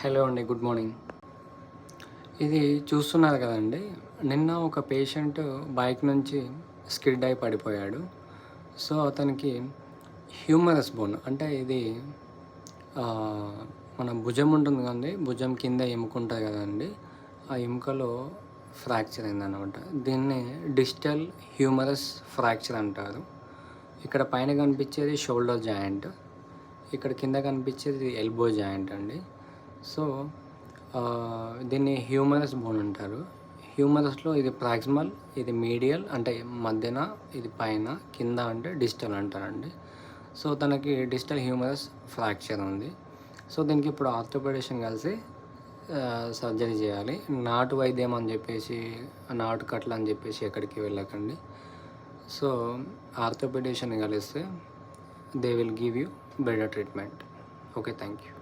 Hello అండి. Good morning. ఇది చూస్తున్నారు కదండీ! నిన్న ఒక పేషెంట్ బైక్ నుంచి స్కిడ్ అయి పడిపోయాడు. సో, అతనికి హ్యూమరస్ బోన్ అంటే ఇది ఆహ్, మన భుజం ఉంటుంది కదండీ! భుజం కింద ఎముక ఉంటది కదండీ! ఆ ఎముకలో ఫ్రాక్చర్ అయిందనమాట. దీన్ని డిస్టల్ హ్యూమరస్ ఫ్రాక్చర్ అంటారు. ఇక్కడ పైన కనిపించేది షోల్డర్ జాయింట్. ఇక్కడ కింద కనిపించేది ఎల్బో జాయింట్ అండి. సో, దీన్ని హ్యూమరస్ బోన్ అంటారు. హ్యూమరస్‌లో ఇది ప్రాక్సిమల్, ఇది మీడియల్ అంటే మధ్యన, ఇది పైన, కింద అంటే డిస్టల్ అంటారండి. సో, తనకి డిస్టల్ హ్యూమరస్ ఫ్రాక్చర్ ఉంది. సో, దీనికి ఇప్పుడు ఆర్థోపెడిషన్ కలిసి సర్జరీ చేయాలి. నాటు వైద్యం అని చెప్పేసి, నాటు కట్లు అని చెప్పేసి ఎక్కడికి వెళ్ళకండి. సో, ఆర్థోపెడిషన్ కలిస్తే they will give you better treatment. Okay. Thank you.